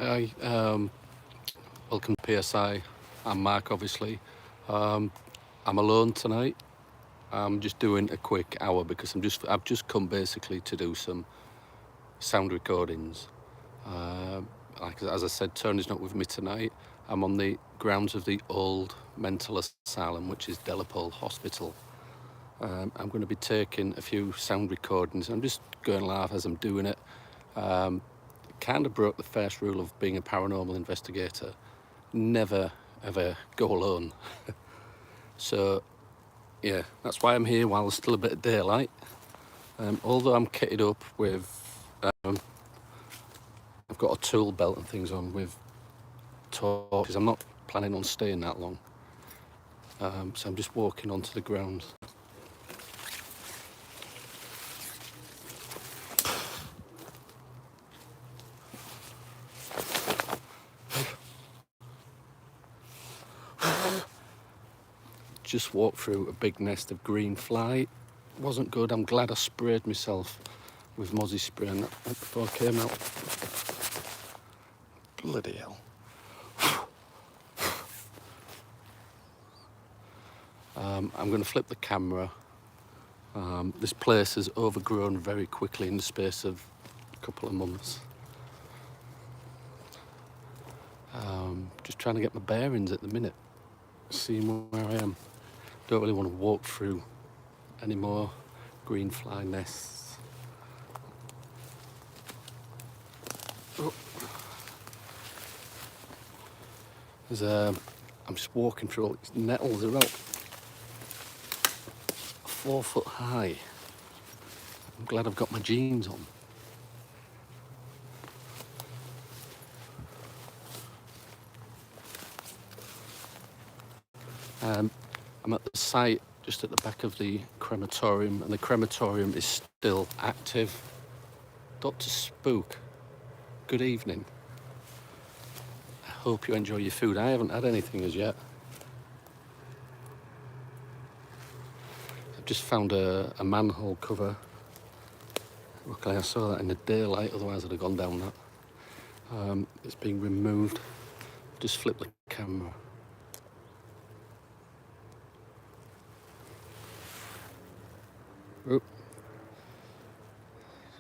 Hi, welcome to PSI. I'm Mark, obviously. I'm alone tonight. I'm just doing a quick hour because I've just come basically to do some sound recordings. As I said, Tony's not with me tonight. I'm on the grounds of the old mental asylum, which is Lapole Hospital. I'm going to be taking a few sound recordings. I'm just going live as I'm doing it. Kind of broke the first rule of being a paranormal investigator. Never ever go alone. So yeah, that's why I'm here while there's still a bit of daylight. Although I'm kitted up with, I've got a tool belt and things on with torches. I'm not planning on staying that long. So I'm just walking onto the ground. Just walked through a big nest of green fly. Wasn't good. I'm glad I sprayed myself with mozzie spray and that before I came out. Bloody hell. I'm going to flip the camera. This place has overgrown very quickly in the space of a couple of months. Just trying to get my bearings at the minute, seeing where I am. Don't really want to walk through any more green fly nests. Oh. I'm just walking through all these nettles. They're about 4 foot high. I'm glad I've got my jeans on. I'm at the site just at the back of the crematorium, and the crematorium is still active. Dr. Spook, good evening. I hope you enjoy your food. I haven't had anything as yet. I've just found a manhole cover. Luckily I saw that in the daylight, otherwise I'd have gone down that. It's being removed. Just flip the camera. Oh.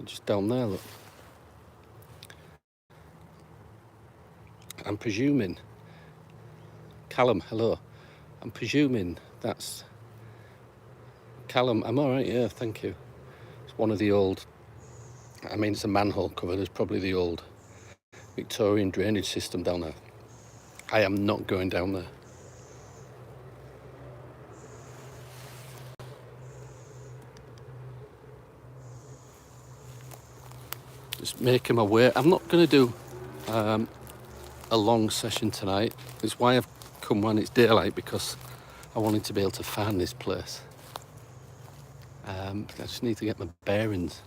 Just down there, look. I'm presuming, Callum, hello. I'm presuming that's Callum. I'm all right, yeah, thank you. It's one of the old, I mean, it's a manhole cover. There's probably the old Victorian drainage system down there. I am not going down there. Just making my way. I'm not going to do a long session tonight. It's why I've come when it's daylight, because I wanted to be able to find this place. I just need to get my bearings.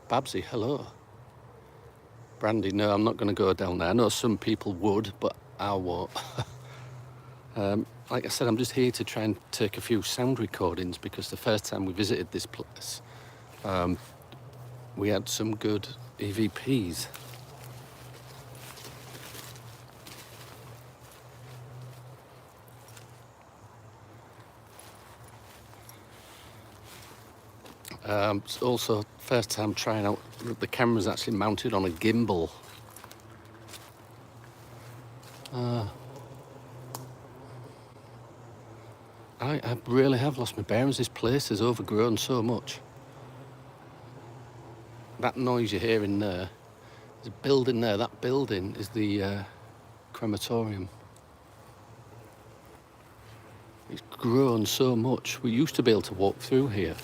Babsy, hello. Brandy, no, I'm not going to go down there. I know some people would, but I won't. Like I said, I'm just here to try and take a few sound recordings, because the first time we visited this place, we had some good EVPs. It's also first time trying out, the camera's actually mounted on a gimbal. I really have lost my bearings. This place has overgrown so much. That noise you're hearing there, there's a building there. That building is the crematorium. It's grown so much. We used to be able to walk through here.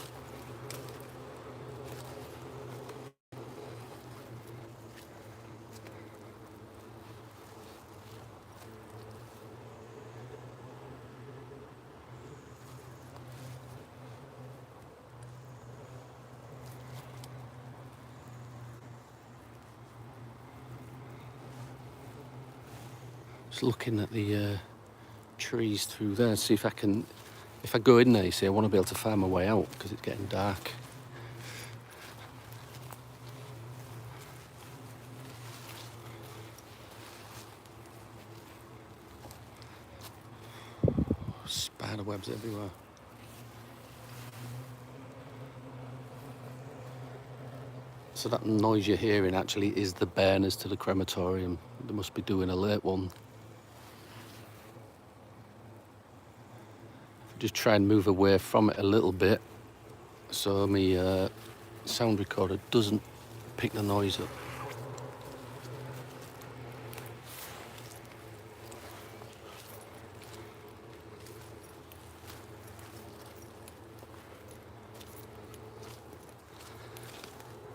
Just looking at the trees through there, see if I can If I go in there, you see, I want to be able to find my way out because it's getting dark. Spider webs everywhere. So that noise you're hearing actually is the burners to the crematorium. They must be doing a late one. Just try and move away from it a little bit so my sound recorder doesn't pick the noise up.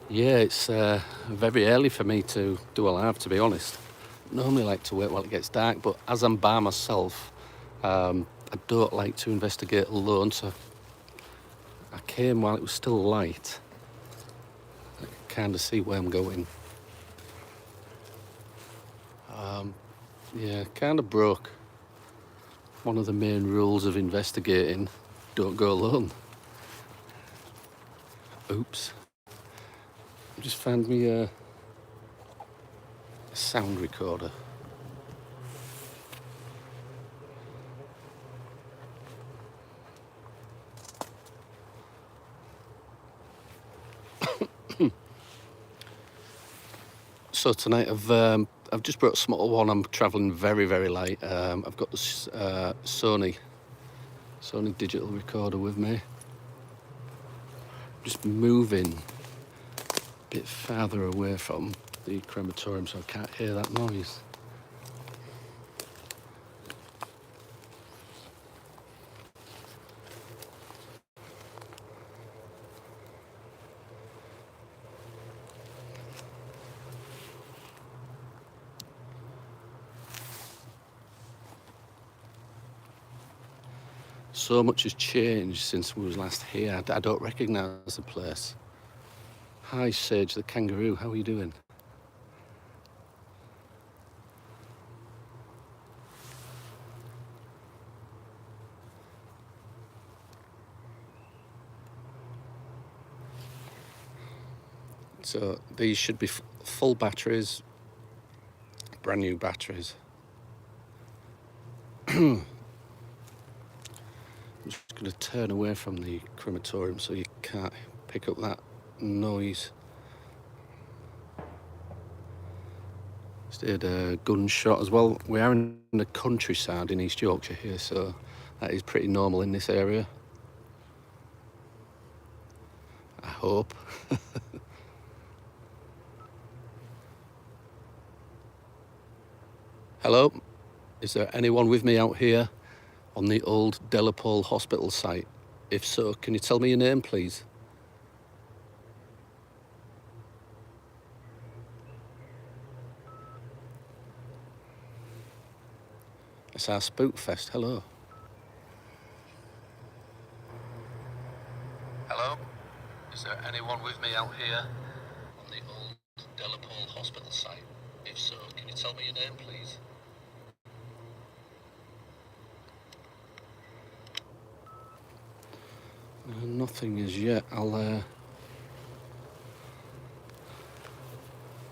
Yeah, it's very early for me to do a live, to be honest. Normally like to wait while it gets dark, but as I'm by myself, I don't like to investigate alone, so I came while it was still light. I can kind of see where I'm going. Yeah, kind of broke one of the main rules of investigating: don't go alone. Oops. I just found me a sound recorder. So tonight I've just brought a small one. I'm travelling very, very light. I've got this Sony digital recorder with me. Just moving a bit farther away from the crematorium so I can't hear that noise. So much has changed since we was last here. I don't recognise the place. Hi, Sage the kangaroo. How are you doing? So these should be full batteries, brand new batteries. I'm just going to turn away from the crematorium so you can't pick up that noise. Just heard a gunshot as well. We are in the countryside in East Yorkshire here, so that is pretty normal in this area. I hope. Hello, is there anyone with me out here on the old Lapole hospital site? If so, can you tell me your name, please? It's our Spook Fest. Hello. Hello, is there anyone with me out here on the old Lapole hospital site? If so, can you tell me your name, please? Nothing as yet. I'll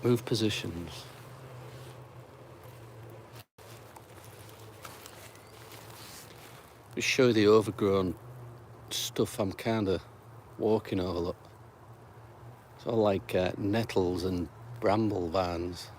move positions. Just show you the overgrown stuff I'm kind of walking over. Look, it's all like nettles and bramble vines.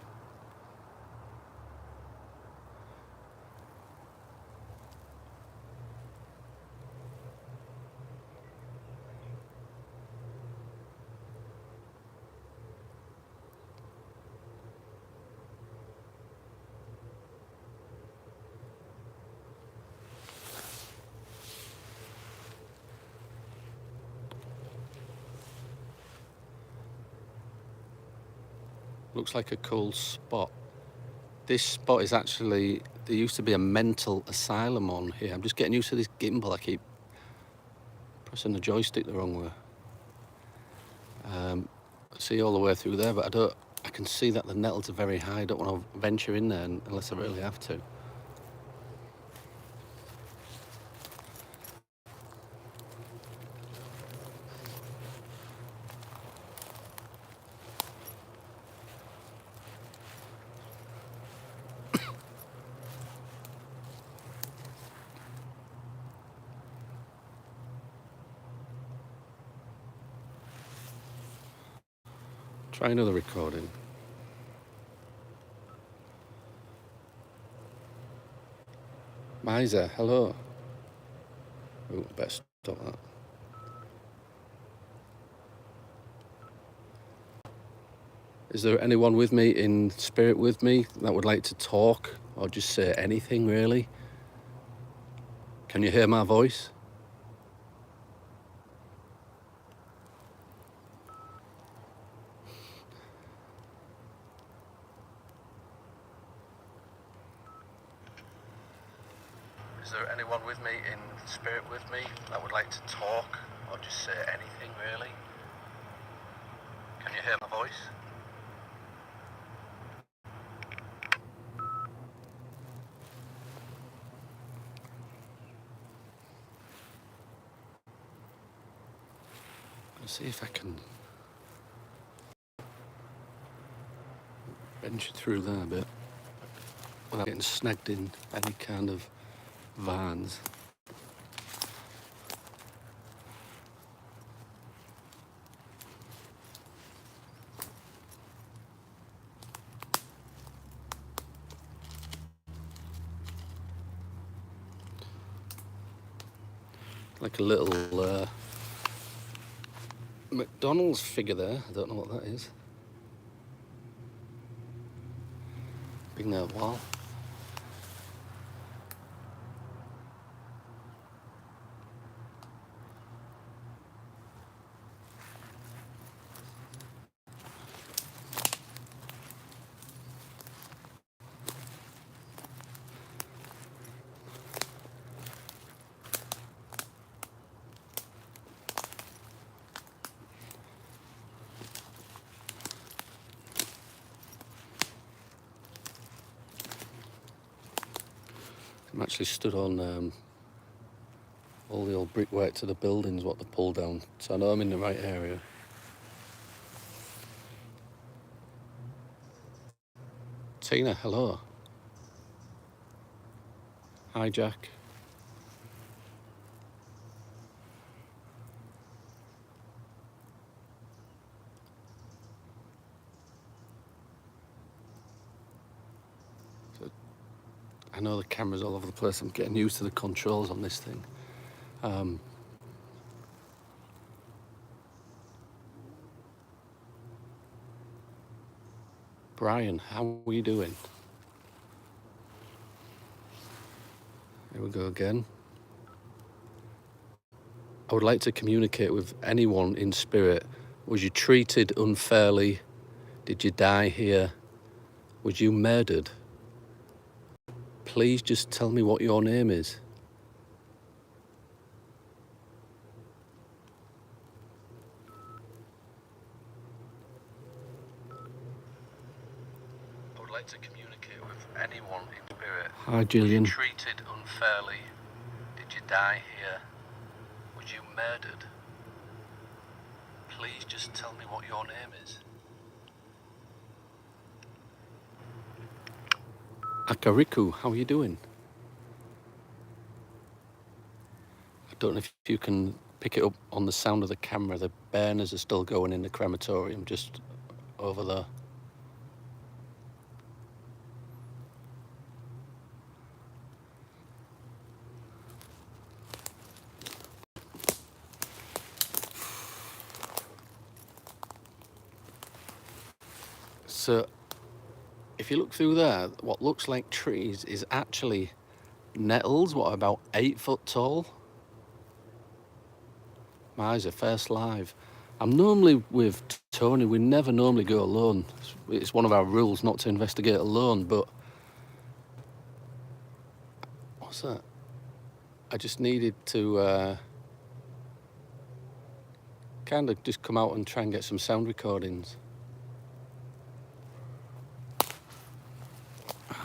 Looks like a cool spot. This spot is actually, there used to be a mental asylum on here. I'm just getting used to this gimbal. I keep pressing the joystick the wrong way. I see all the way through there, but I can see that the nettles are very high. I don't want to venture in there unless I really have to. Try another recording. Miser, hello. Oh, better stop that. Is there anyone with me in spirit with me that would like to talk or just say anything really? Can you hear my voice? Is there anyone with me in spirit with me that would like to talk or just say anything really? Can you hear my voice? Let's see if I can venture through there a bit without getting snagged in any kind of vans. Like a little McDonald's figure there. I don't know what that is. Been there a while. I'm actually stood on all the old brickwork to the buildings, what they pulled down, so I know I'm in the right area. Tina, hello. Hi, Jack. So, I know the camera's all over the place. I'm getting used to the controls on this thing. Brian, how are you doing? Here we go again. I would like to communicate with anyone in spirit. Was you treated unfairly? Did you die here? Was you murdered? Please just tell me what your name is. I would like to communicate with anyone in spirit. Hi, Gillian. Was you treated unfairly? Did you die here? Was you murdered? Please just tell me what your name is. Akariku, how are you doing? I don't know if you can pick it up on the sound of the camera. The burners are still going in the crematorium just over there. So if you look through there, what looks like trees is actually nettles, what, about 8 foot tall? Miser, first live. I'm normally with Tony. We never normally go alone. It's one of our rules not to investigate alone, but what's that? I just needed to kind of just come out and try and get some sound recordings.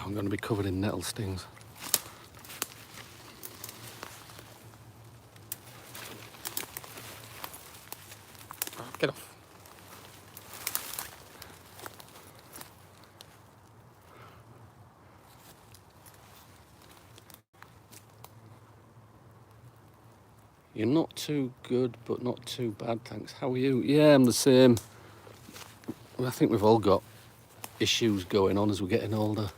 I'm going to be covered in nettle stings. Get off. You're not too good, but not too bad, thanks. How are you? Yeah, I'm the same. I think we've all got issues going on as we're getting older.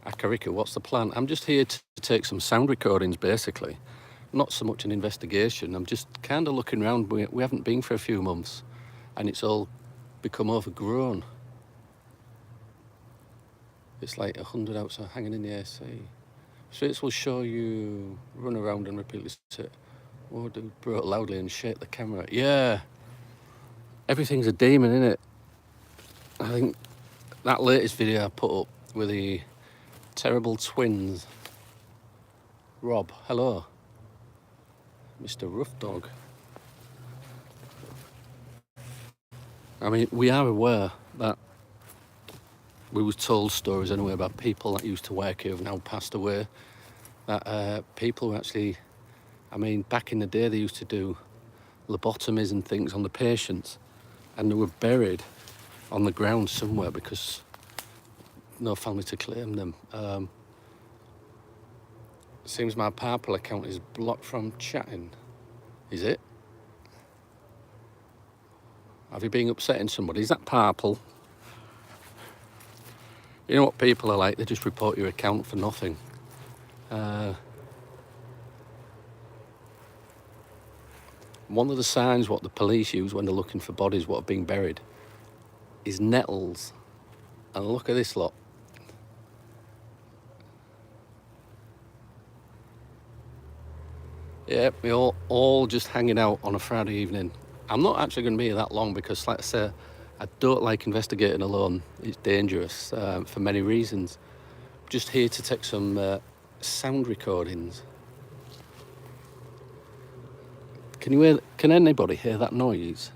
Akarika, what's the plan? I'm just here to take some sound recordings, basically. Not so much an investigation. I'm just kind of looking around. We haven't been for a few months, and it's all become overgrown. It's like 100 outside hanging in the AC. Streets will show you run around and repeatedly sit. Oh, dude, broke loudly and shake the camera. Yeah. Everything's a demon, innit? I think that latest video I put up with the terrible twins. Rob, hello. Mr. Rough Dog. I mean, we are aware that we was told stories anyway about people that used to work here who've now passed away. That people who actually, I mean, back in the day they used to do lobotomies and things on the patients, and they were buried on the ground somewhere because no family to claim them. Seems my PayPal account is blocked from chatting. Is it? Have you been upsetting somebody? Is that PayPal? You know what people are like? They just report your account for nothing. One of the signs what the police use when they're looking for bodies what have been buried is nettles. And look at this lot. Yeah, we all just hanging out on a Friday evening. I'm not actually going to be here that long because, like I say, I don't like investigating alone. It's dangerous for many reasons. Just here to take some sound recordings. Can anybody hear that noise?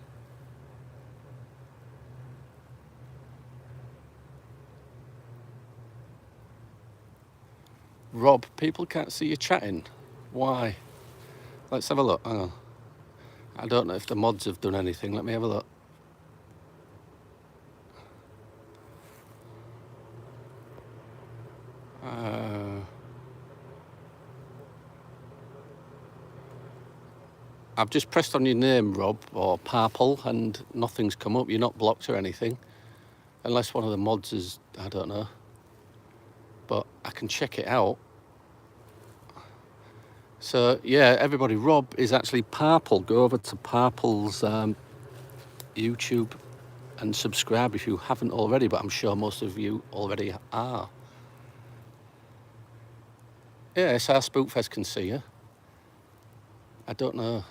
Rob, people can't see you chatting. Why? Let's have a look. Hang on. I don't know if the mods have done anything. Let me have a look. I've just pressed on your name, Rob, or Purple, and nothing's come up. You're not blocked or anything. Unless one of the mods is, I don't know. But I can check it out. So, yeah, everybody, Rob is actually Purple. Go over to Purple's YouTube and subscribe if you haven't already, but I'm sure most of you already are. Yeah, SR Spookfest can see you. I don't know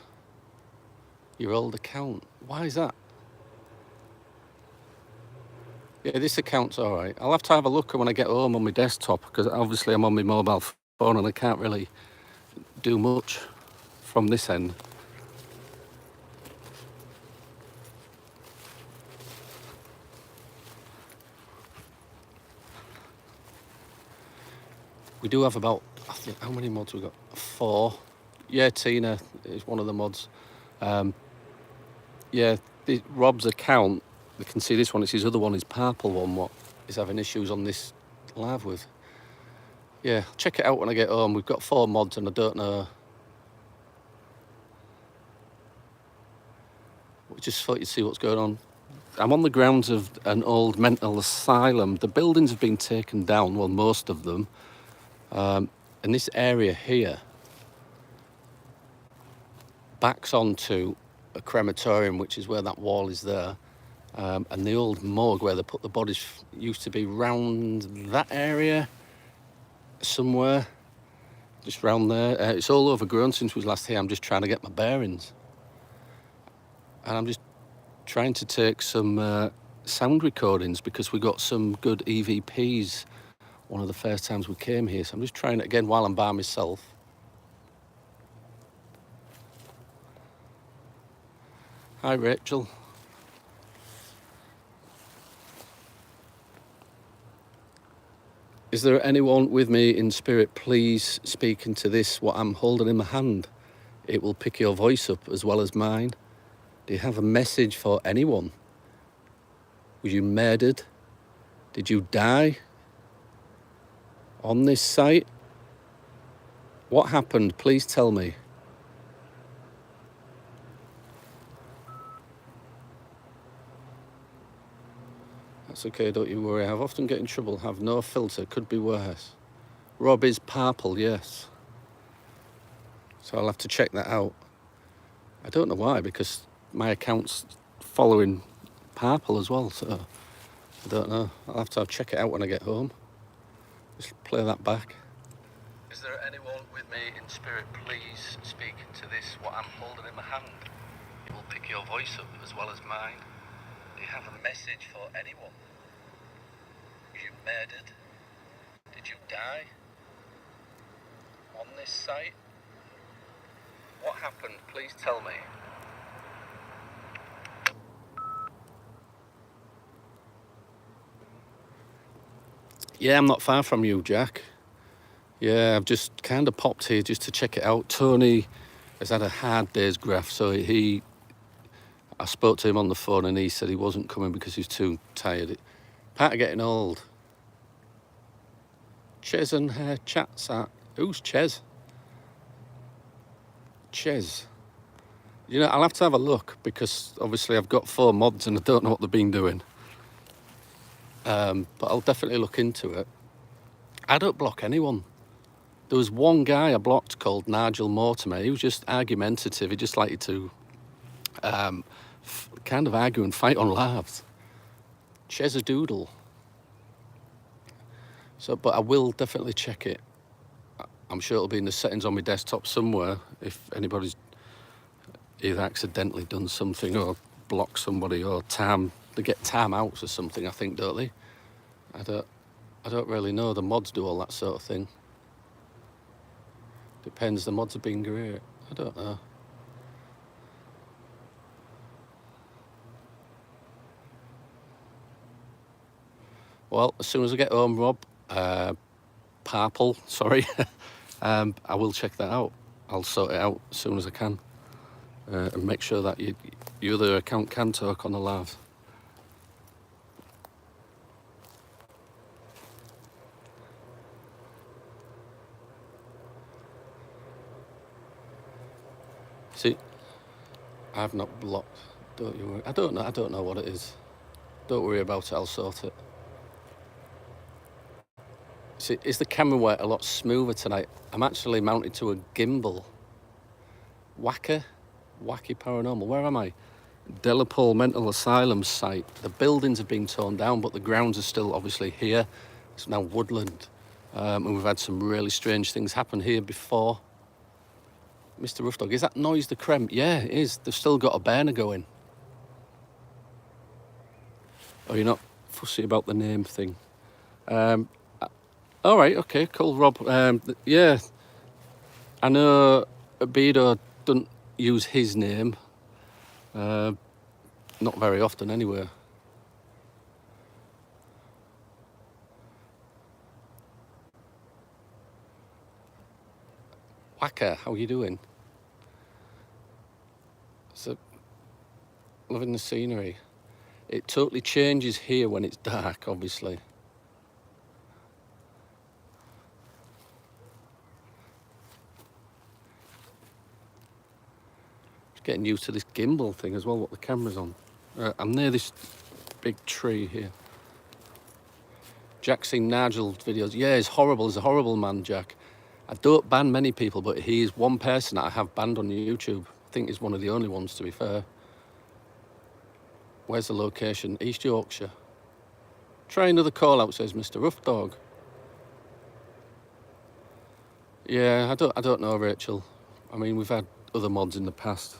your old account. Why is that? Yeah, this account's all right. I'll have to have a look when I get home on my desktop because obviously I'm on my mobile phone and I can't really do much from this end. We do have about, I think, how many mods we got? 4. Yeah, Tina is one of the mods. Yeah, Rob's account, we can see this one, it's his other one, his Purple one, what is having issues on this live with. Yeah, check it out when I get home. We've got 4 mods and I don't know. We just thought you'd see what's going on. I'm on the grounds of an old mental asylum. The buildings have been taken down, well, most of them. And this area here backs onto a crematorium, which is where that wall is there. And the old morgue where they put the bodies used to be round that area somewhere, just round there. It's all overgrown since we was last here. I'm just trying to get my bearings. And I'm just trying to take some sound recordings because we got some good EVPs one of the first times we came here. So I'm just trying it again while I'm by myself. Hi, Rachel. Is there anyone with me in spirit? Please speak into this, what I'm holding in my hand. It will pick your voice up as well as mine. Do you have a message for anyone? Were you murdered? Did you die on this site? What happened? Please tell me. That's okay, don't you worry. I've often get in trouble, have no filter, could be worse. Rob is purple, yes. So I'll have to check that out. I don't know why, because my account's following purple as well, so I don't know. I'll have to check it out when I get home. Just play that back. Is there anyone with me in spirit? Please speak into this, what I'm holding in my hand. It will pick your voice up as well as mine. Do you have a message for anyone? Were you murdered? Did you die on this site? What happened? Please tell me. Yeah, I'm not far from you, Jack. Yeah, I've just kind of popped here just to check it out. Tony has had a hard day's graft, so I spoke to him on the phone and he said he wasn't coming because he's too tired. Part of getting old. Ches and her chats at... Who's Ches? Ches. You know, I'll have to have a look because obviously I've got 4 mods and I don't know what they've been doing. But I'll definitely look into it. I don't block anyone. There was one guy I blocked called Nigel Mortimer. He was just argumentative. He just liked to kind of argue and fight on laughs. Chesadoodle. So, but I will definitely check it. I'm sure it'll be in the settings on my desktop somewhere if anybody's either accidentally done something or blocked somebody or they get time outs or something, I think, don't they? I don't really know. The mods do all that sort of thing. Depends. The mods have been great. I don't know. Well, as soon as I get home, Rob, Purple, sorry, I will check that out. I'll sort it out as soon as I can and make sure that your other account can talk on the live. See, I've not blocked. Don't you worry. I don't know what it is. Don't worry about it. I'll sort it. See, is the camera work a lot smoother tonight? I'm actually mounted to a gimbal. Wacky Paranormal. Where am I? Lapole Mental Asylum site. The buildings have been torn down, but the grounds are still obviously here. It's now woodland. And we've had some really strange things happen here before. Mr. Rough Dog, is that noise the creme? Yeah, it is. They've still got a burner going. Oh, you're not fussy about the name thing. All right, okay, cool, Rob. Yeah, I know Bedo doesn't use his name. Not very often, anyway. Whacker, how are you doing? So, loving the scenery. It totally changes here when it's dark, obviously. Just getting used to this gimbal thing as well, what the camera's on. I'm near this big tree here. Jack's seen Nigel's videos. Yeah, he's horrible. He's a horrible man, Jack. I don't ban many people, but he is one person that I have banned on YouTube. I think he's one of the only ones, to be fair. Where's the location? East Yorkshire. Try another call out, says Mr. Rough Dog. Yeah, I don't know, Rachel. I mean, we've had other mods in the past.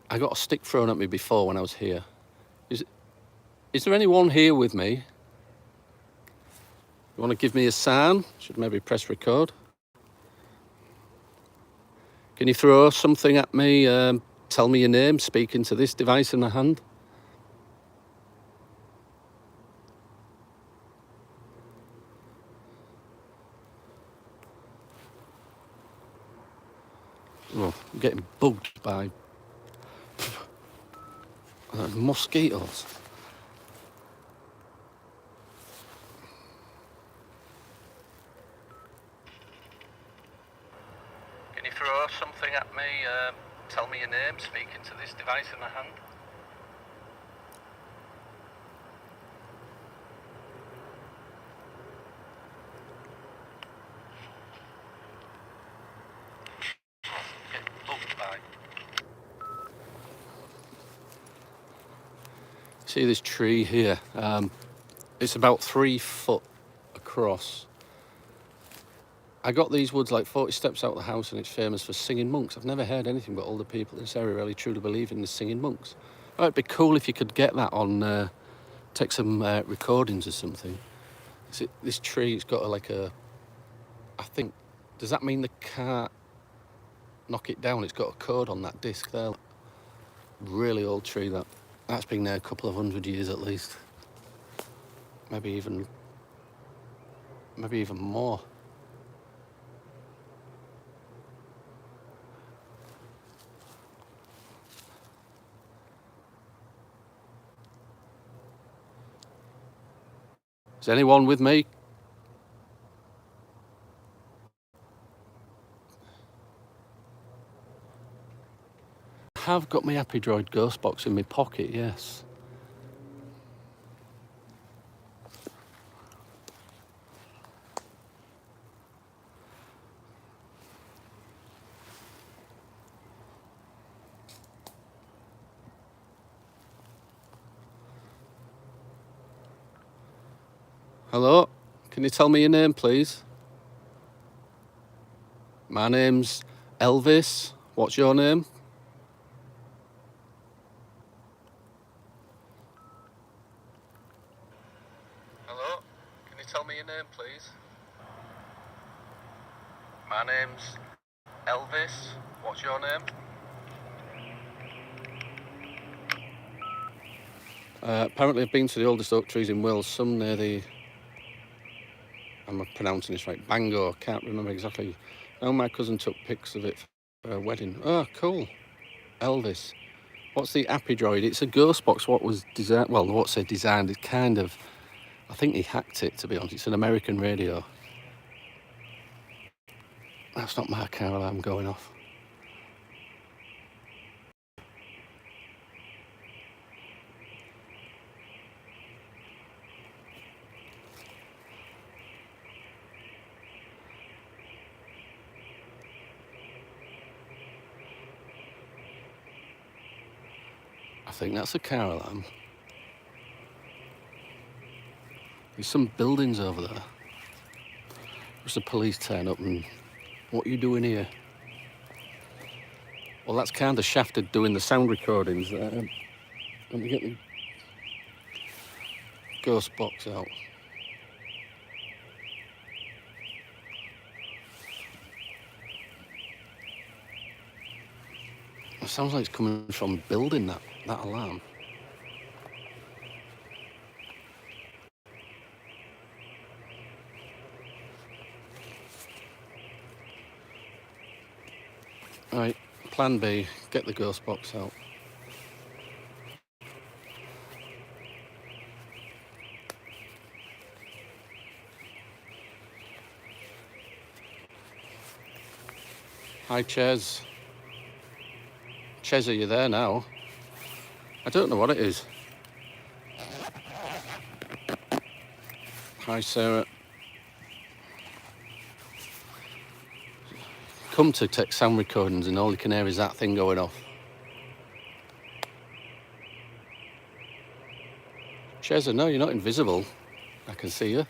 I got a stick thrown at me before when I was here. Is there anyone here with me? You want to give me a sign? Should maybe press record. Can you throw something at me? Tell me your name, speak into this device in the hand. Oh, I'm getting bugged by mosquitoes. Can you throw something at me? Tell me your name, speaking to this device in my hand. Getting bugged by. See this tree here? It's about 3 foot across. I got these woods like 40 steps out of the house, and it's famous for singing monks. I've never heard anything but older people in this area really truly believe in the singing monks. Oh, it'd be cool if you could get that on, take some recordings or something. This tree, it's got I think, does that mean they can't knock it down? It's got a code on that disc there. Really old tree that. That's been there a couple of 100 years at least. Maybe even more. Is anyone with me? I have got my Happy Droid ghost box in my pocket, yes. Hello? Can you tell me your name, please? My name's Elvis. What's your name? Hello? Can you tell me your name, please? My name's Elvis. What's your name? Apparently I've been to the oldest oak trees in Wales, some near the... I'm pronouncing this right, Bangor, can't remember exactly. Oh, my cousin took pics of it for a wedding. Oh, cool. Elvis. What's the Happy Droid? It's a ghost box. What was designed? Well, what's it designed? It's kind of... I think he hacked it, to be honest. It's an American radio. That's not my car alarm going off. I think that's a car alarm. There's some buildings over there. Just the police turn up and... What are you doing here? Well, that's kind of shafted doing the sound recordings. Let me get the ghost box out. It sounds like it's coming from a building, that alarm. Right, plan B, get the ghost box out. Hi, Ches. Ches, are you there now? I don't know what it is. Hi, Sarah. Come to take sound recordings and all you can hear is that thing going off. Cheza, no, you're not invisible. I can see you.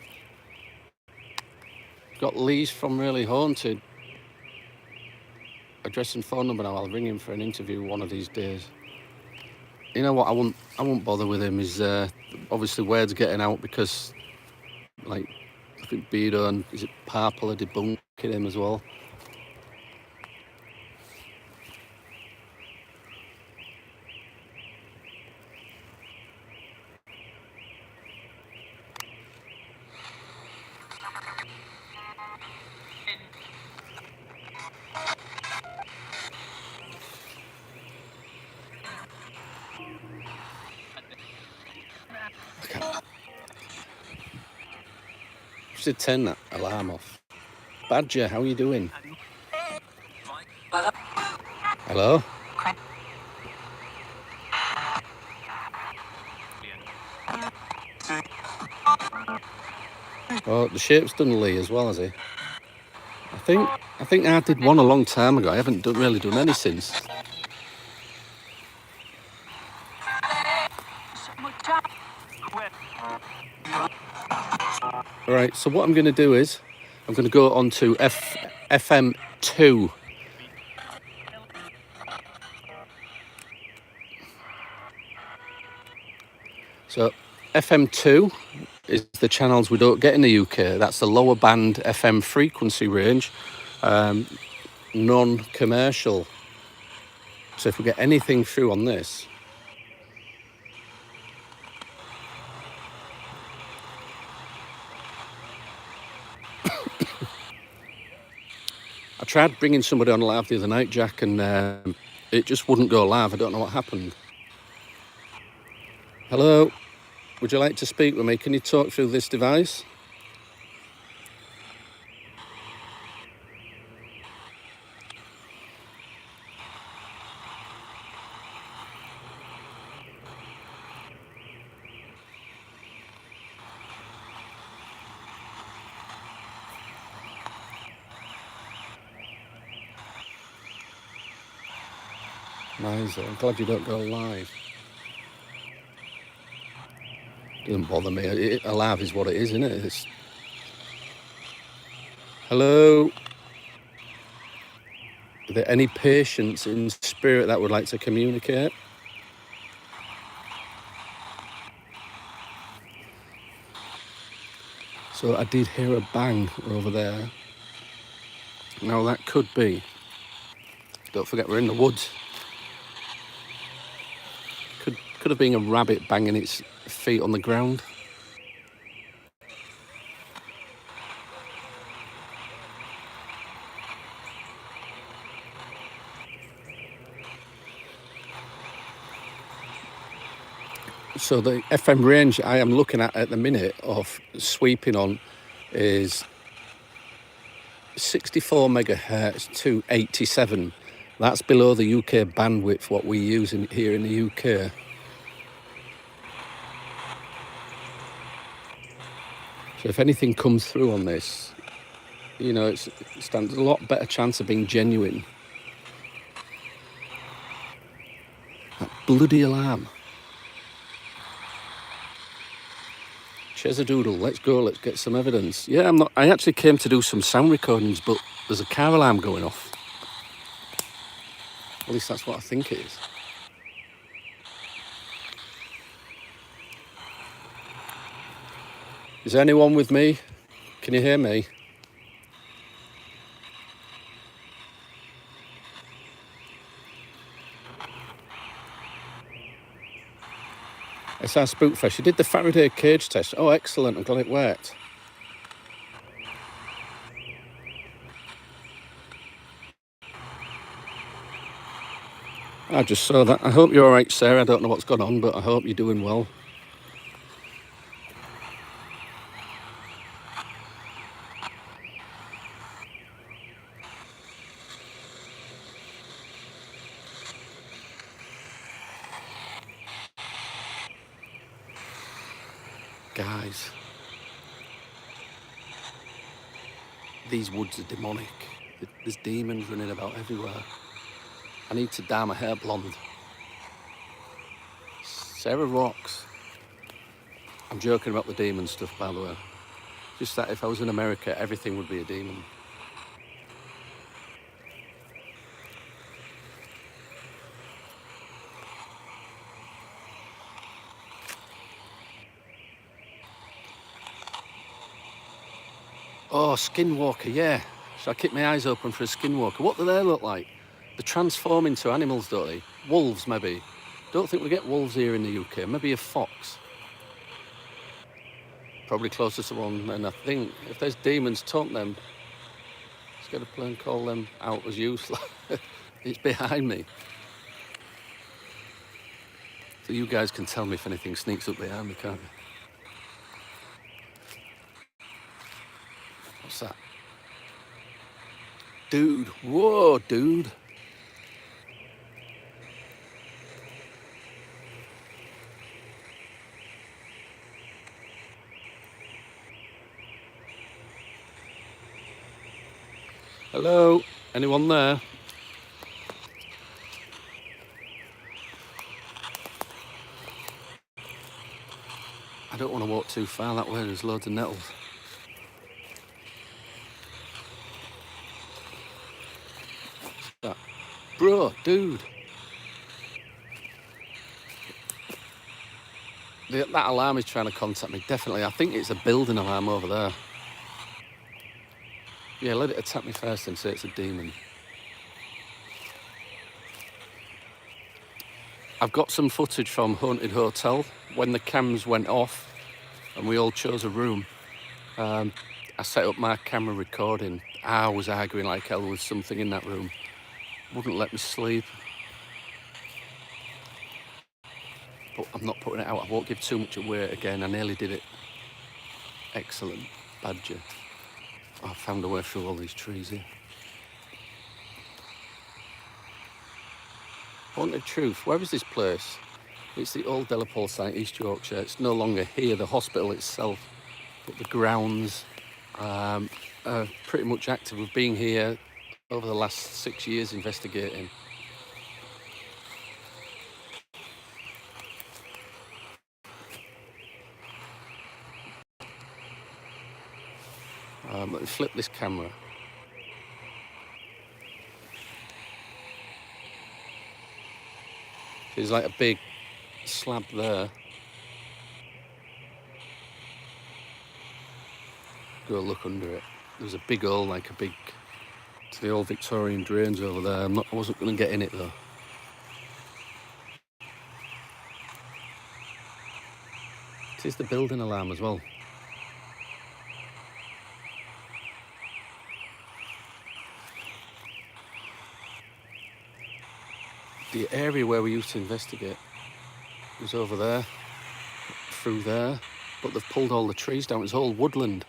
Got Lee's from Really Haunted. Address and phone number now. I'll ring him for an interview one of these days. You know what? I won't bother with him. Is obviously word's getting out because, like, I think Beardo and is it Parple are debunking him as well. should turn that alarm off. Badger, how are you doing? Hello? Oh, the shape's done Lee as well, has he? I think I did one a long time ago. I haven't really done any since. All right, so what I'm going to do is I'm going to go on to FM2. So FM2 is the channels we don't get in the UK. That's the lower band FM frequency range, non-commercial. So if we get anything through on this, I tried bringing somebody on live the other night, Jack, and it just wouldn't go live. I don't know what happened. Hello, would you like to speak with me? Can you talk through this device? Nice, I'm glad you don't go live. Doesn't bother me. Alive is what it is, isn't it? Hello? Are there any patients in spirit that would like to communicate? So I did hear a bang over there. Now that could be. Don't forget we're in the woods. Could have been a rabbit banging its feet on the ground. So the FM range I am looking at the minute of sweeping on is 64 megahertz to 87. That's below the UK bandwidth, what we use here in the UK. So if anything comes through on this, you know, it stands a lot better chance of being genuine. That bloody alarm. Chesadoodle, let's go, let's get some evidence. Yeah, I actually came to do some sound recordings, but there's a car alarm going off. At least that's what I think it is. Is there anyone with me? Can you hear me? SR Spookfest, you did the Faraday cage test. Oh, excellent, I'm glad it worked. I just saw that. I hope you're all right, Sarah. I don't know what's gone on, but I hope you're doing well. Guys, these woods are demonic. There's demons running about everywhere. I need to dye my hair blonde. Sarah rocks. I'm joking about the demon stuff, by the way. Just that if I was in America, everything would be a demon. Oh, skinwalker, yeah. So I keep my eyes open for a skinwalker. What do they look like? They transform into animals, don't they? Wolves, maybe. Don't think we get wolves here in the UK. Maybe a fox. Probably closer to one. And I think if there's demons, taunt them. Let's get a plane, call them out as useless. It's behind me. So you guys can tell me if anything sneaks up behind me, can't you? What's that? Dude, whoa, dude. Hello, anyone there? I don't want to walk too far that way, there's loads of nettles. That. Bro, dude. That alarm is trying to contact me, definitely. I think it's a building alarm over there. Yeah, let it attack me first and say it's a demon. I've got some footage from Haunted Hotel when the cams went off and we all chose a room. I set up my camera recording. I was arguing like hell with something in that room. Wouldn't let me sleep. But I'm not putting it out. I won't give too much away again. I nearly did it. Excellent. Badger. I found a way through all these trees here. Haunted Truth. Where is this place? It's the old lapole site, East Yorkshire. It's no longer here, the hospital itself. But the grounds are pretty much active. We've been here over the last 6 years investigating. Let me flip this camera. There's like a big slab there. Go look under it. There's a big hole, like a big, to the old Victorian drains over there. I wasn't going to get in it though. It is the building alarm as well. The area where we used to investigate was over there, through there, but they've pulled all the trees down. It's all woodland.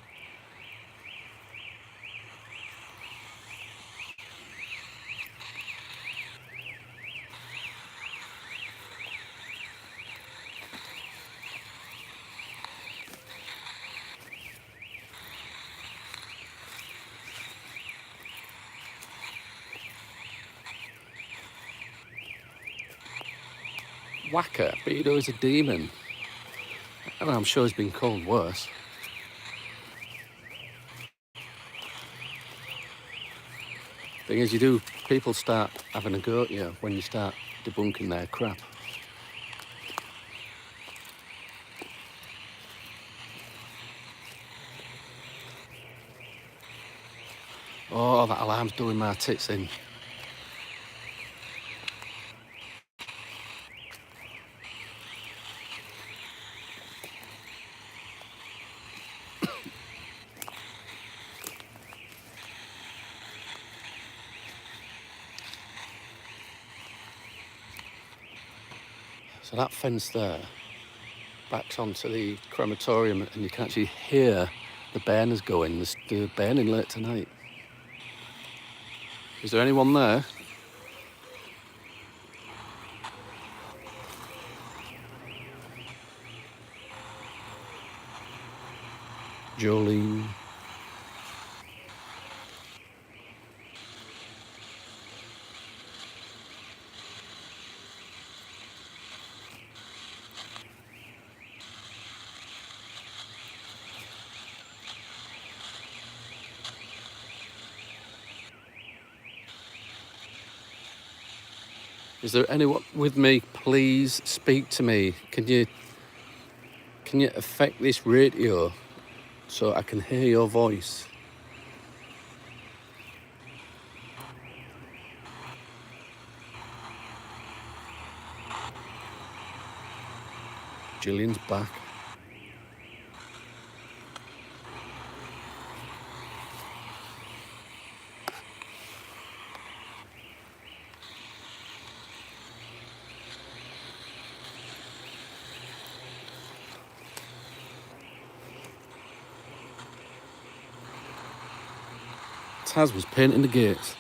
Whacker, but you know he's a demon. I mean, I'm sure he's been called worse. Thing is, people start having a go at you when you start debunking their crap. Oh, that alarm's doing my tits in. So that fence there backs onto the crematorium and you can actually hear the burners going. They're burning late tonight. Is there anyone there? Jolene. Is there anyone with me? Please speak to me. Can you affect this radio so I can hear your voice? Gillian's back. Taz was painting the gates.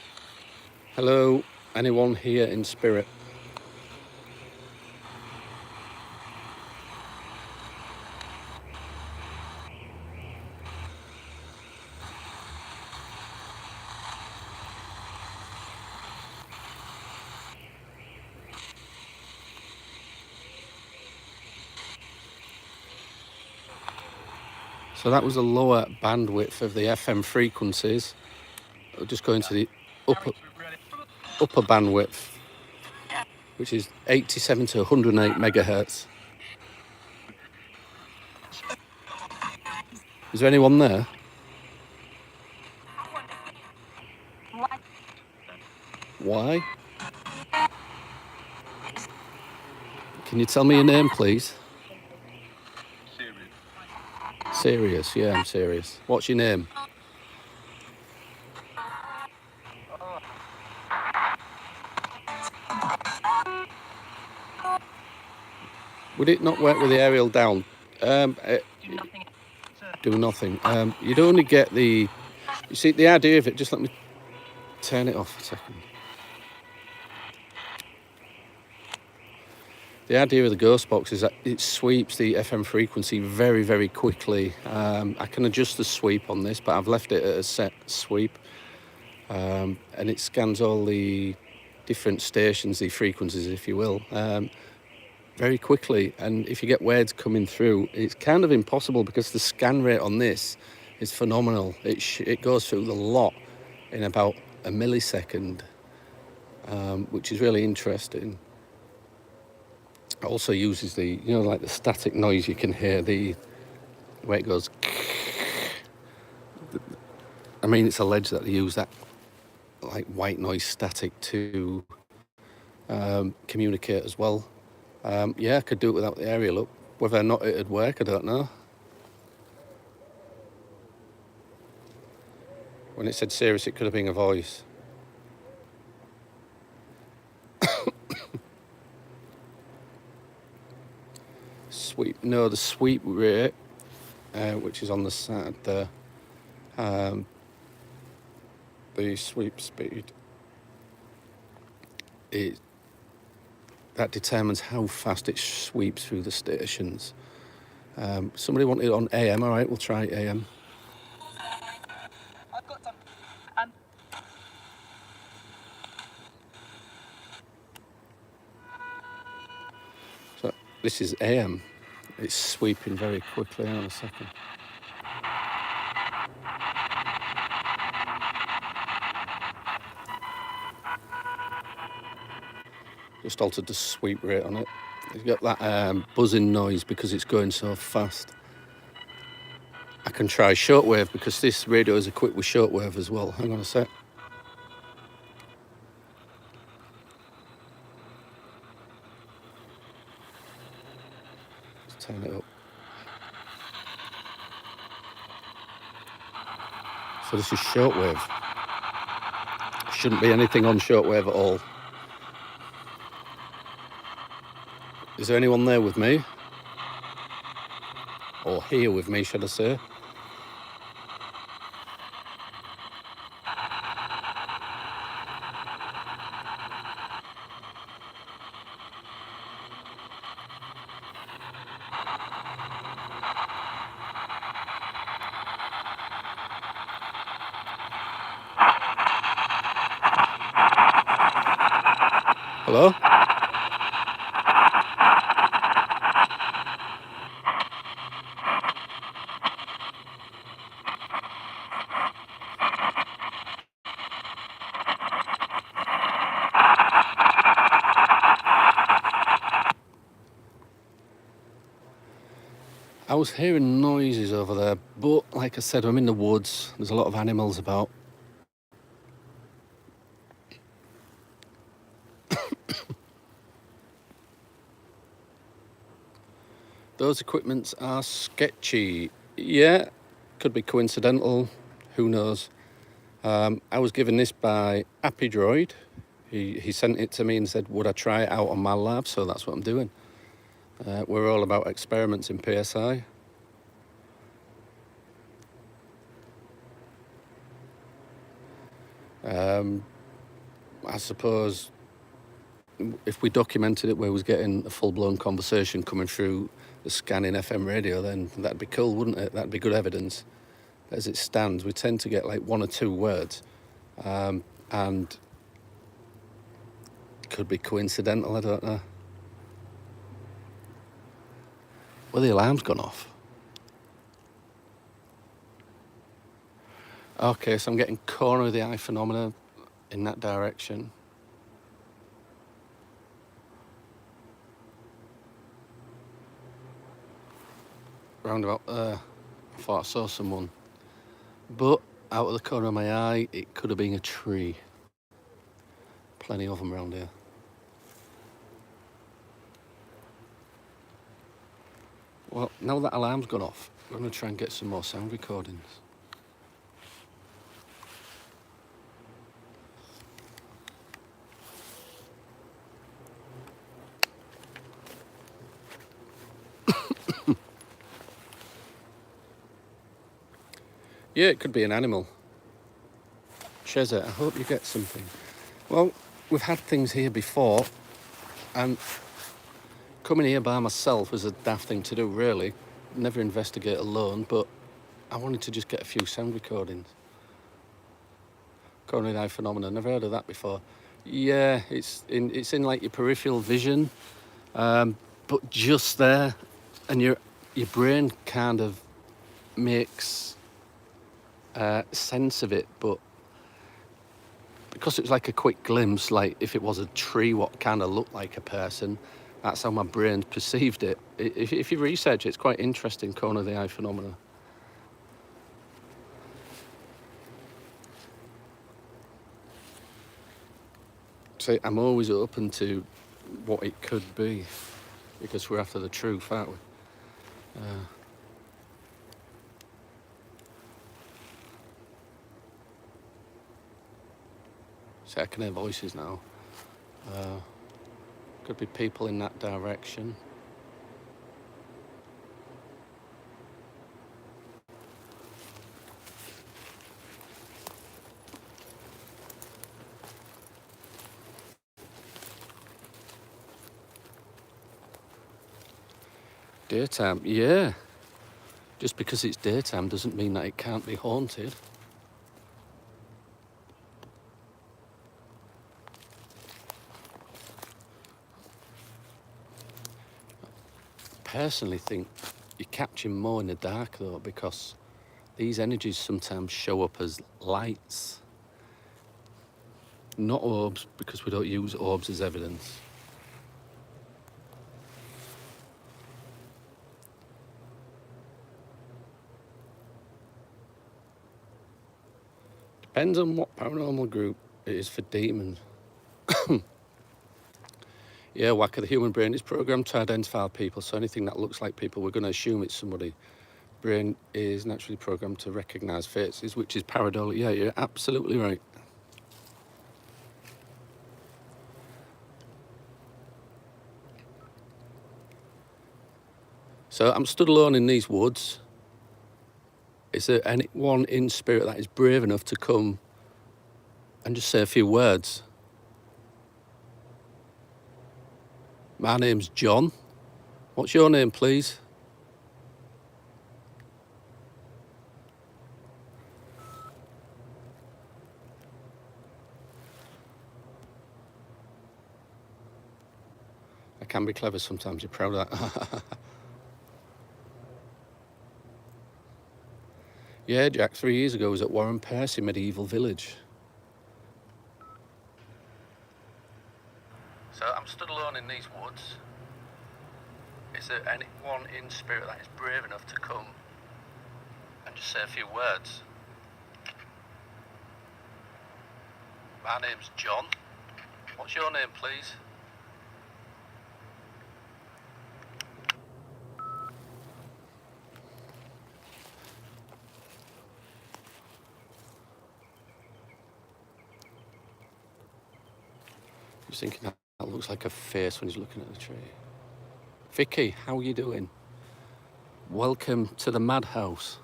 Hello, anyone here in spirit? So that was the lower bandwidth of the FM frequencies. We're just going to the upper bandwidth, which is 87 to 108 megahertz. Is there anyone there? Why? Can you tell me your name, please? Serious, yeah, I'm serious. What's your name? Would it not work with the aerial down? Do nothing. You'd only get the... You see, the idea of it, just let me turn it off a second. The idea of the ghost box is that it sweeps the FM frequency very, very quickly. I can adjust the sweep on this, but I've left it at a set sweep. And it scans all the different stations, the frequencies, if you will, very quickly. And if you get words coming through, it's kind of impossible because the scan rate on this is phenomenal. It goes through the lot in about a millisecond, which is really interesting. It also uses the, like the static noise you can hear, the way it goes. I mean, it's alleged that they use that like white noise static to communicate as well. Yeah, I could do it without the aerial up. Whether or not it'd work, I don't know. When it said serious, it could have been a voice. Sweep, no, the sweep rate, which is on the side there, the sweep speed, that determines how fast it sweeps through the stations. Somebody wanted it on AM, all right, we'll try AM. I've got some. So this is AM. It's sweeping very quickly. Hang on a second. Just altered the sweep rate on it. It's got that buzzing noise because it's going so fast. I can try shortwave because this radio is equipped with shortwave as well. Hang on a sec. Let's turn it up. So this is shortwave. Shouldn't be anything on shortwave at all. Is there anyone there with me? Or here with me, should I say? Hello? I was hearing noises over there, but like I said, I'm in the woods. There's a lot of animals about. Those equipments are sketchy. Yeah, could be coincidental. Who knows? I was given this by Appy Droid. He sent it to me and said, would I try it out on my lab? So that's what I'm doing. We're all about experiments in PSI. I suppose if we documented it where we was getting a full-blown conversation coming through the scanning FM radio, then that'd be cool, wouldn't it? That'd be good evidence. As it stands, we tend to get like one or two words, and it could be coincidental, I don't know. Well, the alarm's gone off. Okay, so I'm getting corner of the eye phenomena in that direction. Round about there, I thought I saw someone. But out of the corner of my eye, it could have been a tree. Plenty of them around here. Well, now that alarm's gone off, I'm going to try and get some more sound recordings. Yeah, it could be an animal. Chezza, I hope you get something. Well, we've had things here before, and coming here by myself was a daft thing to do, really. Never investigate alone, but I wanted to just get a few sound recordings. Coronary eye phenomena, never heard of that before. Yeah, it's in like your peripheral vision, but just there, and your brain kind of makes sense of it, but because it was like a quick glimpse, like if it was a tree what kind of looked like a person, that's how my brain perceived it. If you research it, it's quite interesting, corner of the eye phenomena. So I'm always open to what it could be, because we're after the truth, aren't we? So I can hear voices now. Could be people in that direction. Daytime, yeah. Just because it's daytime doesn't mean that it can't be haunted. Personally think you catch him more in the dark though, because these energies sometimes show up as lights, not orbs, because we don't use orbs as evidence. Depends on what paranormal group it is for demons. Yeah, Whacker, the human brain is programmed to identify people, so anything that looks like people, we're going to assume it's somebody. Brain is naturally programmed to recognise faces, which is pareidolia. Yeah, you're absolutely right. So I'm stood alone in these woods. Is there anyone in spirit that is brave enough to come and just say a few words? My name's John. What's your name, please? I can be clever sometimes, you're proud of that. Yeah, Jack, 3 years ago I was at Warren Percy Medieval Village. So I'm stood alone in these woods. Is there anyone in spirit that is brave enough to come and just say a few words? My name's John. What's your name, please? He's thinking that looks like a face when he's looking at the tree. Vicky, how are you doing? Welcome to the madhouse.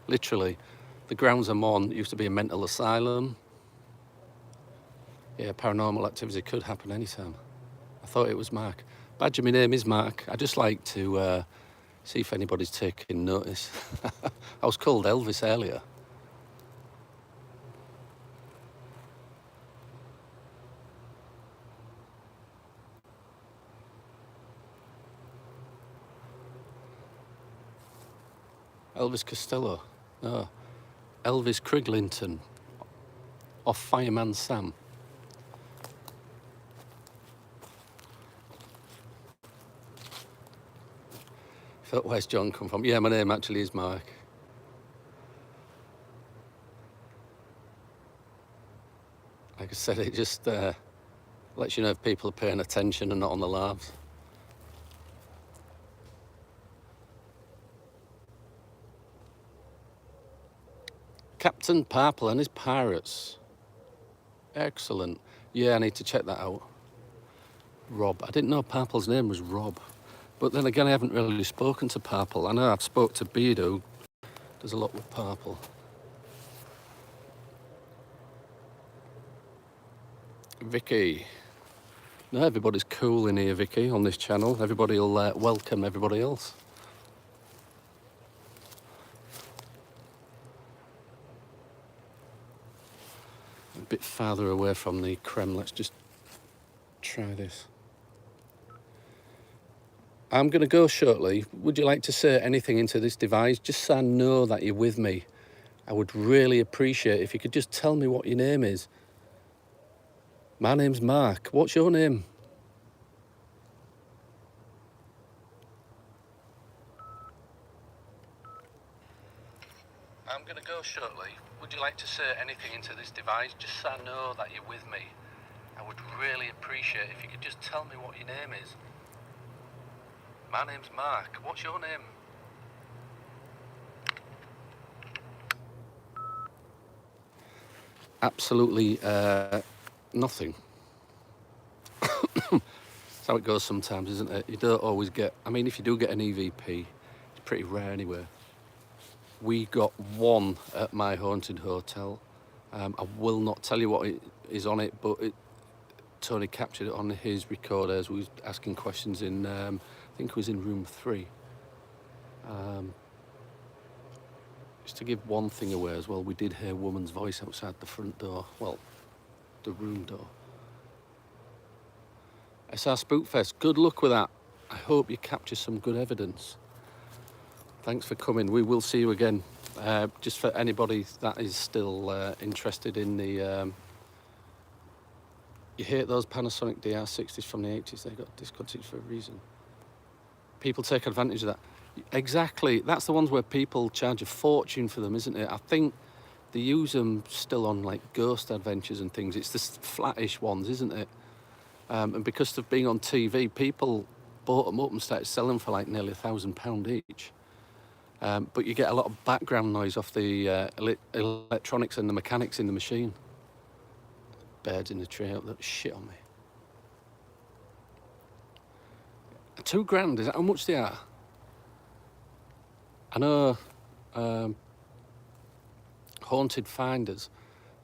Literally, The grounds I'm on used to be a mental asylum. Yeah, paranormal activity could happen anytime. I thought it was Mark. Badger, my name is Mark. I just like to see if anybody's taking notice. I was called Elvis earlier. Elvis Costello. No, Elvis Criglington. Off Fireman Sam. Thought, where's John come from? Yeah, my name actually is Mark. Like I said, it just lets you know if people are paying attention and not on the laughs. Captain Parple and his pirates. Excellent. Yeah, I need to check that out. Rob. I didn't know Parple's name was Rob. But then again, I haven't really spoken to Parple. I know I've spoke to Beard, who does a lot with Parple. Vicky. No, everybody's cool in here, Vicky, on this channel. Everybody will welcome everybody else. A bit farther away from the creme. Let's just try this. I'm going to go shortly. Would you like to say anything into this device, just so I know that you're with me? I would really appreciate if you could just tell me what your name is. My name's Mark. What's your name? I'm going to go shortly. Would you like to say anything into this device, just so I know that you're with me? I would really appreciate if you could just tell me what your name is. My name's Mark. What's your name? Absolutely nothing. That's how it goes sometimes, isn't it? You don't always get... I mean, if you do get an EVP, it's pretty rare anyway. We got one at my haunted hotel. I will not tell you what it is on it, but Tony captured it on his recorder as we was asking questions in, I think it was in room 3. Just to give one thing away as well, we did hear a woman's voice outside the front door, well, the room door. SR Spookfest, good luck with that. I hope you capture some good evidence. Thanks for coming. We will see you again. Just for anybody that is still interested in the... you hate those Panasonic DR60s from the 80s. They got discontinued for a reason. People take advantage of that. Exactly. That's the ones where people charge a fortune for them, isn't it? I think they use them still on like Ghost Adventures and things. It's the flattish ones, isn't it? And because of being on TV, people bought them up and started selling for like nearly £1,000 each. But you get a lot of background noise off the electronics and the mechanics in the machine. Birds in the tree out that shit on me. £2,000, is that how much they are? I know Haunted Finders,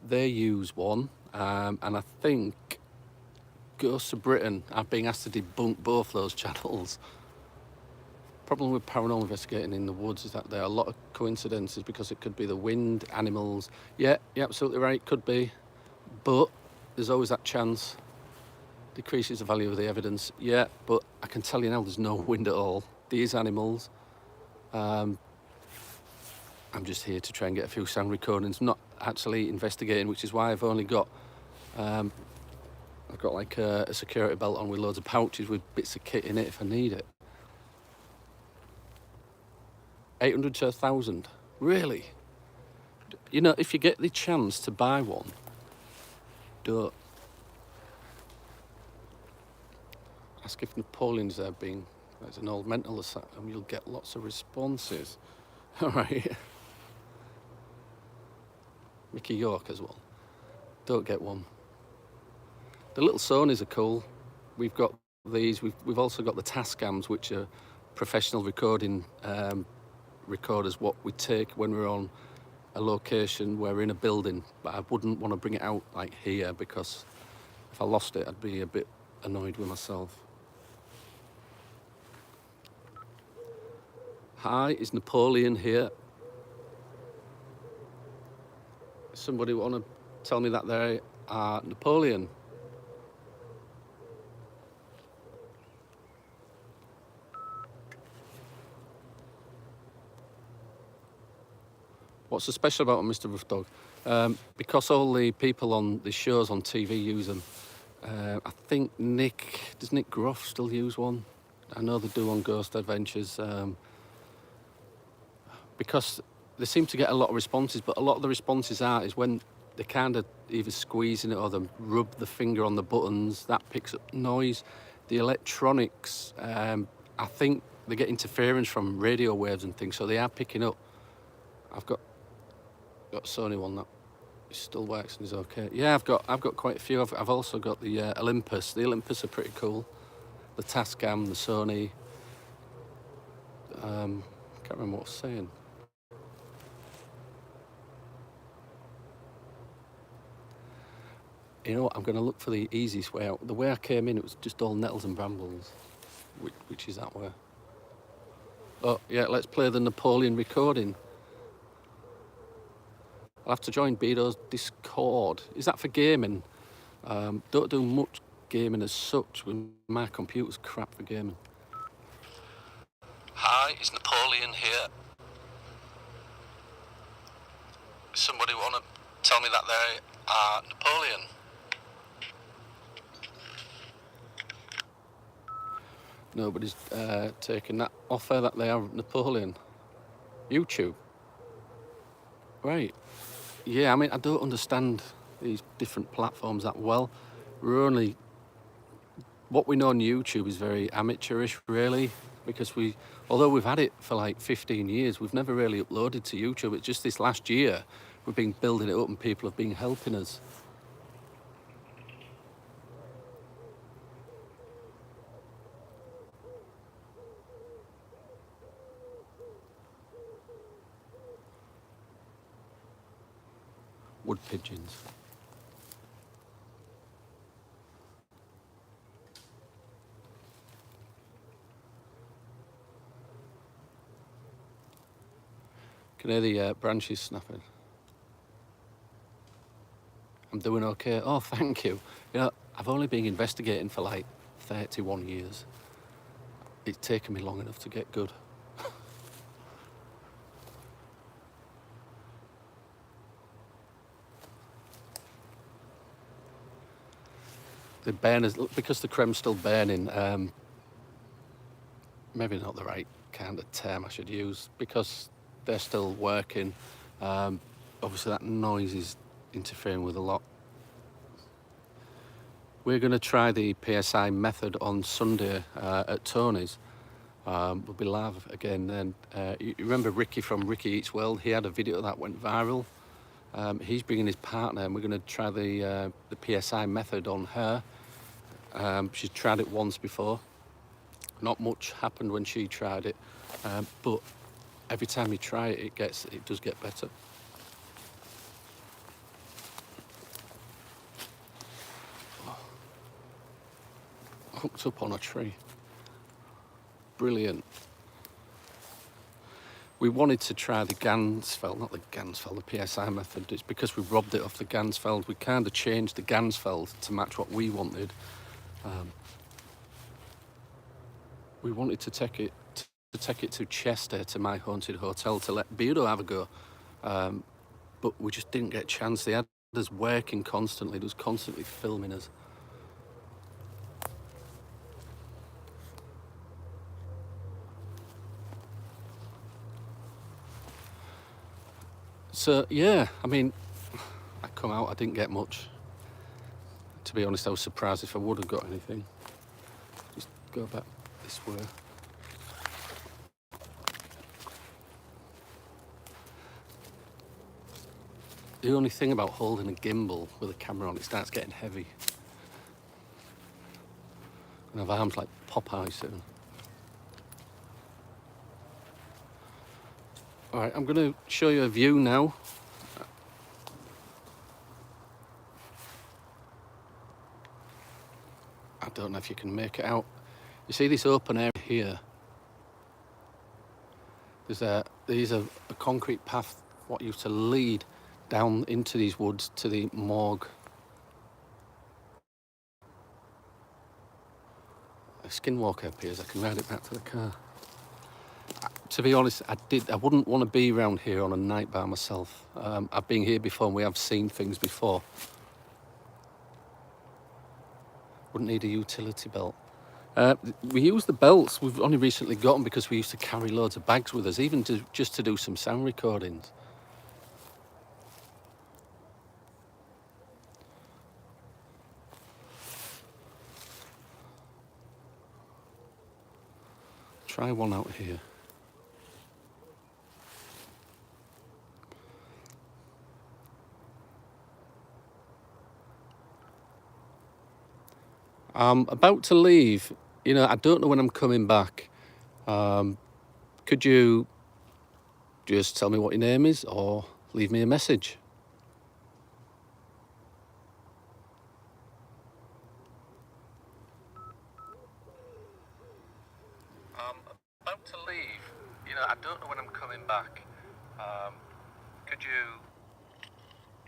they use one, and I think Ghosts of Britain are being asked to debunk both those channels. Problem with paranormal investigating in the woods is that there are a lot of coincidences because it could be the wind, animals. Yeah, you're absolutely right, could be. But there's always that chance. Decreases the value of the evidence. Yeah, but I can tell you now there's no wind at all. These animals. I'm just here to try and get a few sound recordings, not actually investigating, which is why I've only got I've got like a security belt on with loads of pouches with bits of kit in it if I need it. 800 to 1,000, really? You know, if you get the chance to buy one, don't. Ask if Napoleon's there being, there's an old mental asylum, you'll get lots of responses. All right. Mickey York as well. Don't get one. The little Sonys are cool. We've got these. We've also got the Tascams, which are professional recording recorders. What we take when we're on a location, we're in a building, but I wouldn't want to bring it out like here, because if I lost it, I'd be a bit annoyed with myself. Hi, is Napoleon here? Somebody want to tell me that they are Napoleon? What's so special about Mr. Rough Dog? Because all the people on the shows on TV use them. I think does Nick Groff still use one? I know they do on Ghost Adventures. Because they seem to get a lot of responses, but a lot of the responses is when they kind of either squeezing it or they rub the finger on the buttons, that picks up noise. The electronics, I think they get interference from radio waves and things, so they are picking up. I've got Sony one that still works and is okay. Yeah, I've got quite a few. I've also got the Olympus. The Olympus are pretty cool. The Tascam, the Sony. Can't remember what I was saying. You know what, I'm going to look for the easiest way out. The way I came in, it was just all nettles and brambles, which is that way. Oh, yeah, let's play the Napoleon recording. I'll have to join Bedo's Discord. Is that for gaming? Don't do much gaming as such. My computer's crap for gaming. Hi, is Napoleon here? Somebody want to tell me that they are Napoleon? Nobody's taken that offer that they are Napoleon. YouTube. Right. Yeah, I mean, I don't understand these different platforms that well. What we know on YouTube is very amateurish, really, because although we've had it for like 15 years, we've never really uploaded to YouTube. It's just this last year we've been building it up and people have been helping us. Wood pigeons. Can hear the branches snapping. I'm doing okay. Oh, thank you. You know, I've only been investigating for like 31 years. It's taken me long enough to get good. The burners, because the creme's still burning, maybe not the right kind of term I should use, because they're still working. Obviously that noise is interfering with a lot. We're going to try the PSI method on Sunday at Tony's. We'll be live again. And you remember Ricky from Ricky Eats World? He had a video that went viral. He's bringing his partner, and we're going to try the PSI method on her. She's tried it once before. Not much happened when she tried it, but every time you try it, it does get better. Hooked up on a tree. Brilliant. We wanted to try the Gansfeld, the PSI method. It's because we robbed it off the Gansfeld. We kind of changed the Gansfeld to match what we wanted. We wanted to take it to Chester, to my haunted hotel, to let Beardo have a go. But we just didn't get a chance. They had us working constantly. They was constantly filming us. So, yeah, I mean, I come out, I didn't get much. To be honest, I was surprised if I would have got anything. Just go back this way. The only thing about holding a gimbal with a camera on, it starts getting heavy. And I have arms like Popeye soon. All right, I'm going to show you a view now I don't know if you can make it out. You see this open area here? There's a concrete path what used to lead down into these woods to the morgue. A skinwalker appears. I can ride it back to the car. To be honest, I wouldn't want to be around here on a night by myself. I've been here before and we have seen things before. Wouldn't need a utility belt. We use the belts. We've only recently got them because we used to carry loads of bags with us, even just to do some sound recordings. Try one out here. I'm about to leave. You know, I don't know when I'm coming back. Could you just tell me what your name is or leave me a message? I'm about to leave. You know, I don't know when I'm coming back. Could you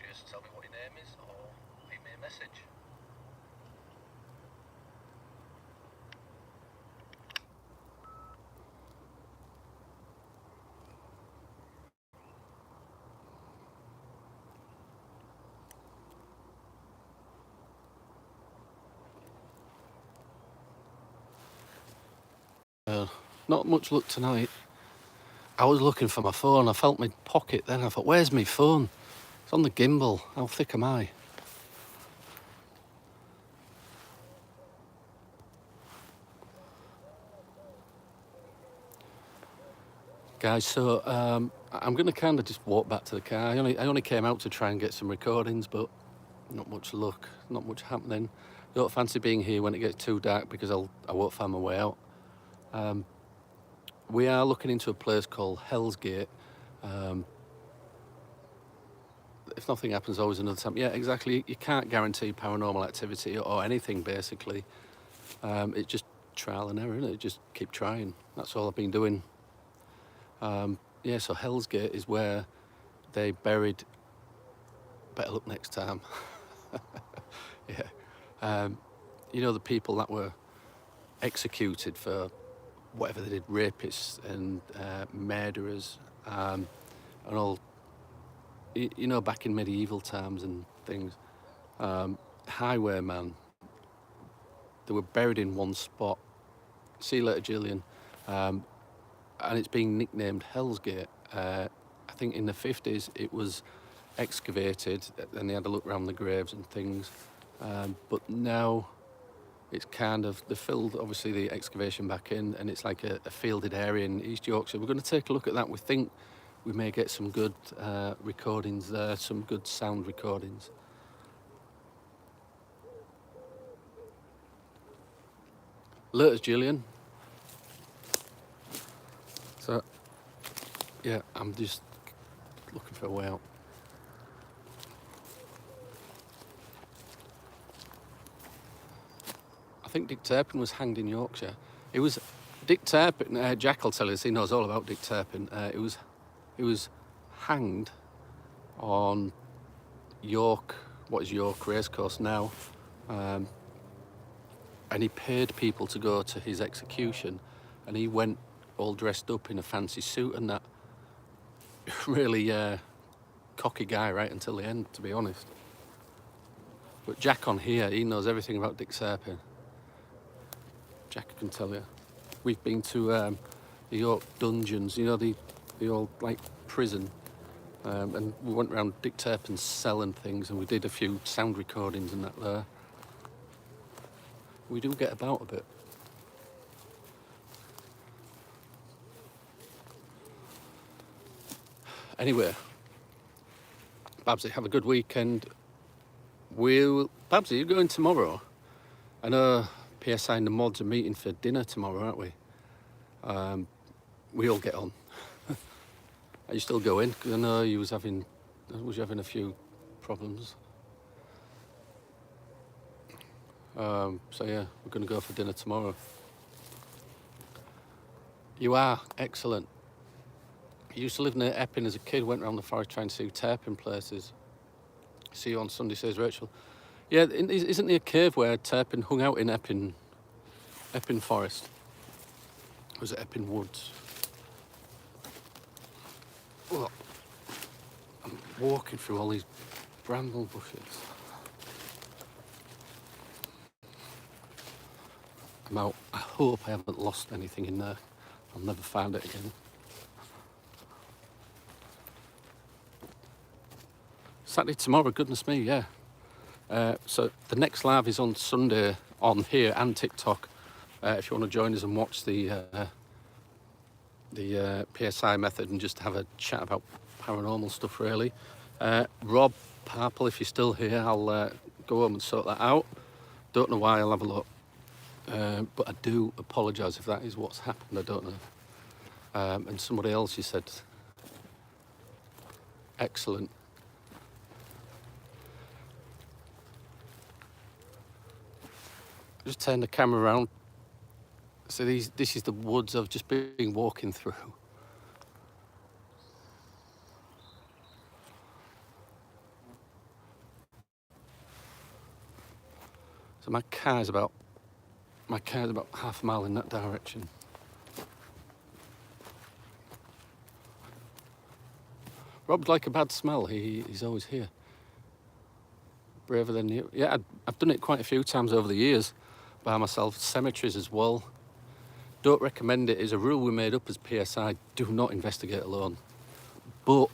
just tell me what your name is or leave me a message? Not much luck tonight. I was looking for my phone. I felt my pocket then. I thought, where's my phone? It's on the gimbal. How thick am I? Guys, so I'm going to kind of just walk back to the car. I only came out to try and get some recordings, but not much luck, not much happening. Don't fancy being here when it gets too dark because I won't find my way out. We are looking into a place called Hell's Gate. If nothing happens, always another time. Yeah, exactly. You can't guarantee paranormal activity or anything, basically. It's just trial and error, isn't it? Just keep trying. That's all I've been doing. Yeah, so Hell's Gate is where they buried... Better look next time. Yeah. You know, the people that were executed for whatever they did, rapists and murderers, and all, you know, back in medieval times and things, highwayman, they were buried in one spot. See you later, Gillian. And it's being nicknamed Hell's Gate. I think in the 50s it was excavated and they had a look around the graves and things, but now it's kind of, they filled obviously the excavation back in and it's like a fielded area in East Yorkshire. We're going to take a look at that. We think we may get some good recordings there, some good sound recordings. Later, Gillian. So yeah, I'm just looking for a way out. I think Dick Turpin was hanged in Yorkshire. It was Dick Turpin. Jack will tell us, he knows all about Dick Turpin. He was hanged on York, what is York Racecourse now, and he paid people to go to his execution, and he went all dressed up in a fancy suit and that. Really cocky guy right until the end, to be honest. But Jack on here, he knows everything about Dick Turpin. Jack can tell you. We've been to the York dungeons, you know, the old like prison, and we went around Dick Turpin's cell and things, and we did a few sound recordings and that there. We do get about a bit. Anyway, Babsy, have a good weekend. Babsy, you're going tomorrow? I know PSI and the mods are meeting for dinner tomorrow, aren't we? We all get on. Are you still going? Because I know you was having a few problems. So yeah, we're going to go for dinner tomorrow. You are excellent. I used to live near Epping as a kid, went around the forest trying to see terpin places. See you on Sunday, says Rachel. Yeah, isn't there a cave where terpin hung out in Epping Forest? Or was it Epping Woods? Oh, I'm walking through all these bramble bushes. I'm out. I hope I haven't lost anything in there. I'll never find it again. Saturday tomorrow, goodness me, yeah. So the next live is on Sunday on here and TikTok. If you want to join us and watch the PSI method and just have a chat about paranormal stuff, really. Rob Parple, if you're still here, I'll go home and sort that out. Don't know why, I'll have a look. But I do apologise if that is what's happened, I don't know. And somebody else, you said, excellent. Just turn the camera around. So this is the woods I've just been walking through. So my car's about half a mile in that direction. Rob's like a bad smell. He's always here. Braver than you. Yeah, I've done it quite a few times over the years by myself. Cemeteries as well. Don't recommend it. It's a rule we made up as PSI. Do not investigate alone. But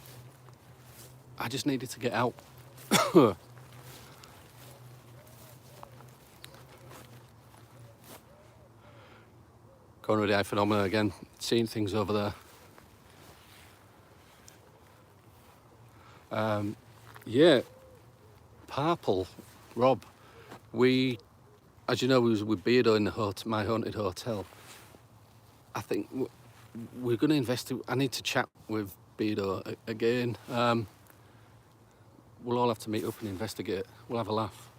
I just needed to get out. Going with the eye phenomena again. Seeing things over there. Yeah. Parple, Rob. We, as you know, we was with Beardo in my haunted hotel. I think we're going to investigate. I need to chat with Beardo again. We'll all have to meet up and investigate. We'll have a laugh.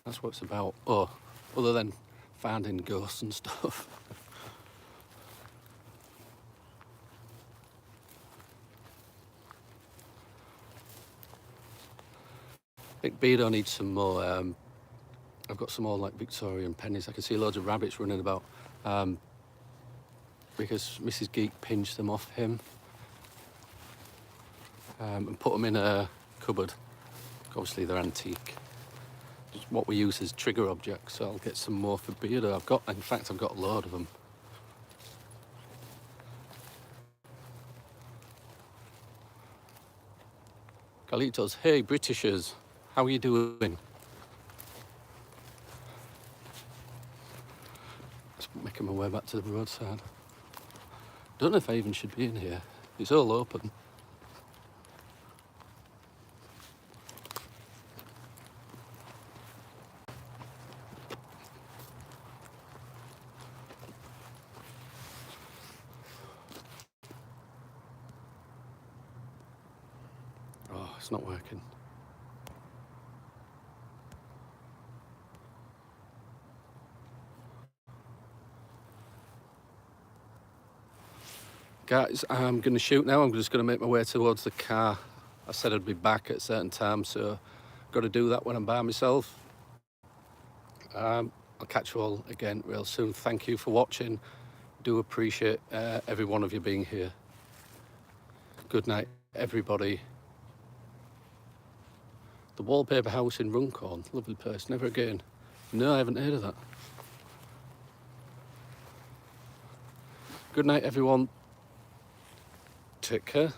That's what it's about. Oh, other than finding ghosts and stuff. I think Beardo needs some more. I've got some more like Victorian pennies. I can see loads of rabbits running about because Mrs. Geek pinched them off him and put them in a cupboard. Obviously they're antique. Just what we use as trigger objects. So I'll get some more for Beardo. In fact, I've got a load of them. Carlitos, hey Britishers, how are you doing? Just making my way back to the roadside. Don't know if I even should be in here. It's all open. Oh, it's not working. Guys, I'm going to shoot now. I'm just going to make my way towards the car. I said I'd be back at a certain time, so got to do that when I'm by myself. I'll catch you all again real soon. Thank you for watching. Do appreciate every one of you being here. Good night, everybody. The Wallpaper House in Runcorn, lovely place. Never again. No, I haven't heard of that. Good night, everyone. Take care.